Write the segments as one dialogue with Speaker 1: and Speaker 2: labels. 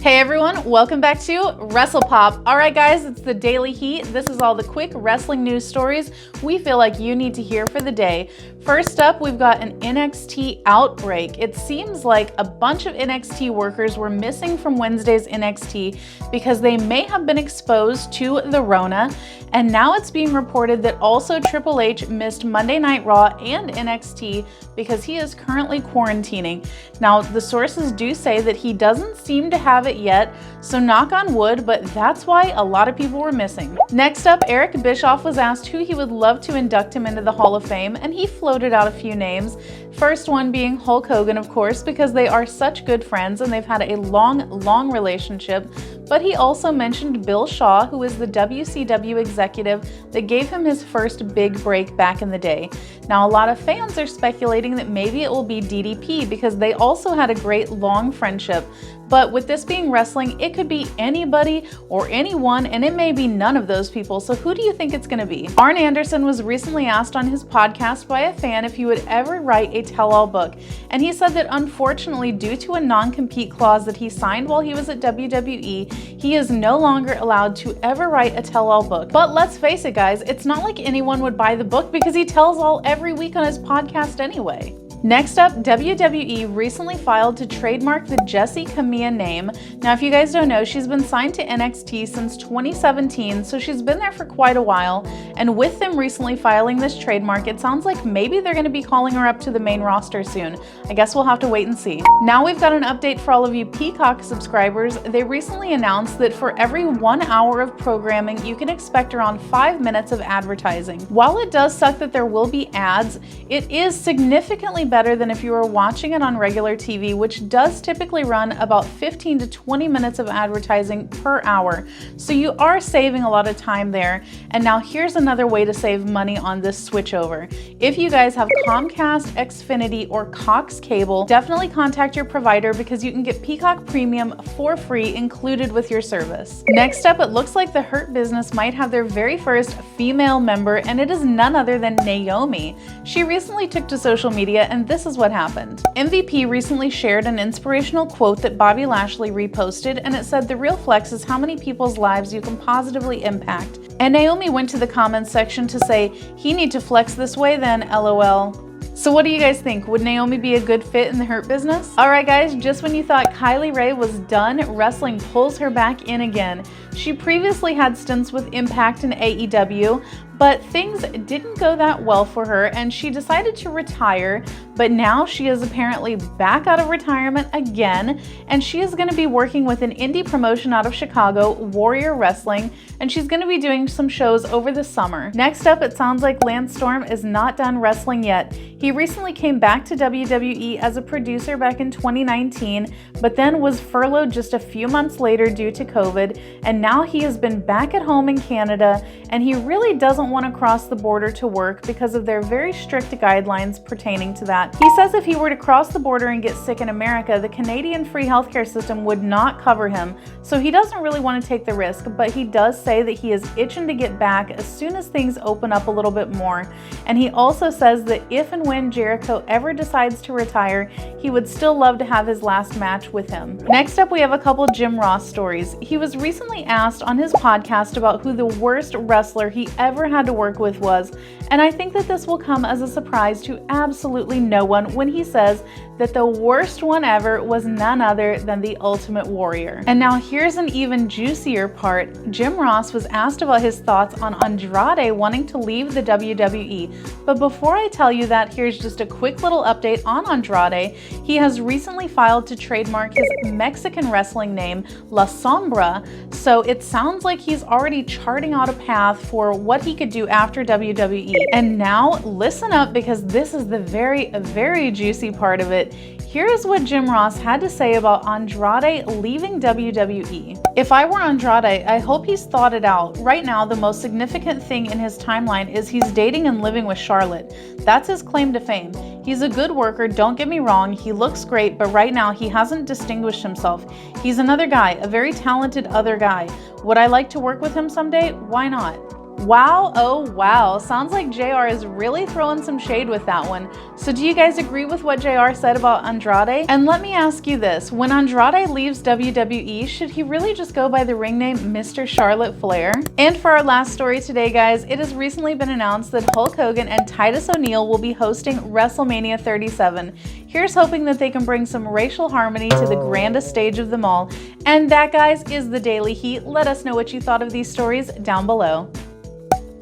Speaker 1: Hey everyone, welcome back to WrestlePop. Alright guys, it's the Daily Heat. This is all the quick wrestling news stories we feel like you need to hear for the day. First up, we've got an NXT Outbreak. It seems like a bunch of NXT workers were missing from Wednesday's NXT because they may have been exposed to the Rona, and now it's being reported that also Triple H missed Monday Night Raw and NXT because he is currently quarantining. Now, the sources do say that he doesn't seem to have it yet, so knock on wood, but that's why a lot of people were missing. Next up, Eric Bischoff was asked who he would love to induct him into the Hall of Fame, and he floated out a few names. First one being Hulk Hogan, of course, because they are such good friends and they've had a long relationship. But he also mentioned Bill Shaw, who is the WCW executive that gave him his first big break back in the day. Now, a lot of fans are speculating that maybe it will be DDP because they also had a great long friendship. But with this being wrestling, it could be anybody or anyone, and it may be none of those people. So who do you think it's going to be? Arn Anderson was recently asked on his podcast by a fan if he would ever write a tell-all book. And he said that unfortunately, due to a non-compete clause that he signed while he was at WWE, he is no longer allowed to ever write a tell-all book. But let's face it, guys, it's not like anyone would buy the book because he tells all every week on his podcast anyway. Next up, WWE recently filed to trademark the Jessi Kamea name. Now, if you guys don't know, she's been signed to NXT since 2017, so she's been there for quite a while. And with them recently filing this trademark, it sounds like maybe they're going to be calling her up to the main roster soon. I guess we'll have to wait and see. Now we've got an update for all of you Peacock subscribers. They recently announced that for every 1 hour of programming, you can expect around 5 minutes of advertising. While it does suck that there will be ads, it is significantly better than if you were watching it on regular TV, which does typically run about 15 to 20 minutes of advertising per hour. So you are saving a lot of time there. And now here's another way to save money on this switchover. If you guys have Comcast, Xfinity, or Cox Cable, definitely contact your provider because you can get Peacock Premium for free included with your service. Next up, it looks like the Hurt Business might have their very first female member, and it is none other than Naomi. She recently took to social media, and this is what happened. MVP recently shared an inspirational quote that Bobby Lashley reposted, and it said, "The real flex is how many people's lives you can positively impact." And Naomi went to the comments section to say, "He need to flex this way then, LOL." So what do you guys think? Would Naomi be a good fit in the Hurt Business? Alright guys, just when you thought Kylie Rae was done, wrestling pulls her back in again. She previously had stints with Impact and AEW, but things didn't go that well for her and she decided to retire, but now she is apparently back out of retirement again, and she is going to be working with an indie promotion out of Chicago, Warrior Wrestling, and she's going to be doing some shows over the summer. Next up, it sounds like Landstorm is not done wrestling yet. He recently came back to WWE as a producer back in 2019, but then was furloughed just a few months later due to COVID, and now he has been back at home in Canada, and he really doesn't want to cross the border to work because of their very strict guidelines pertaining to that. He says if he were to cross the border and get sick in America, the Canadian free healthcare system would not cover him, so he doesn't really want to take the risk, but he does say that he is itching to get back as soon as things open up a little bit more. And he also says that if and when Jericho ever decides to retire, he would still love to have his last match with him. Next up, we have a couple Jim Ross stories. He was recently asked on his podcast about who the worst wrestler he ever had to work with was, and I think that this will come as a surprise to absolutely no one when he says that the worst one ever was none other than the Ultimate Warrior. And now here's an even juicier part. Jim Ross was asked about his thoughts on Andrade wanting to leave the WWE, but before I tell you that, here's just a quick little update on Andrade. He has recently filed to trademark his Mexican wrestling name, La Sombra, so it sounds like he's already charting out a path for what he could do after WWE. And now listen up because this is the very juicy part of it. Here's what Jim Ross had to say about Andrade leaving WWE. "If I were Andrade, I hope he's thought it out. Right now, the most significant thing in his timeline is he's dating and living with Charlotte. That's his claim to fame. He's a good worker, don't get me wrong, he looks great, but right now he hasn't distinguished himself. He's another guy, a very talented other guy. Would I like to work with him someday? Why not?" Wow, oh wow, sounds like JR is really throwing some shade with that one. So do you guys agree with what JR said about Andrade? And let me ask you this, when Andrade leaves WWE, should he really just go by the ring name Mr. Charlotte Flair? And for our last story today, guys, it has recently been announced that Hulk Hogan and Titus O'Neil will be hosting WrestleMania 37. Here's hoping that they can bring some racial harmony to the grandest stage of them all. And that, guys, is the Daily Heat. Let us know what you thought of these stories down below.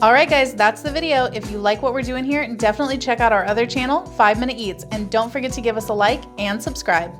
Speaker 1: Alright guys, that's the video. If you like what we're doing here, definitely check out our other channel, 5 Minute Eats, and don't forget to give us a like and subscribe.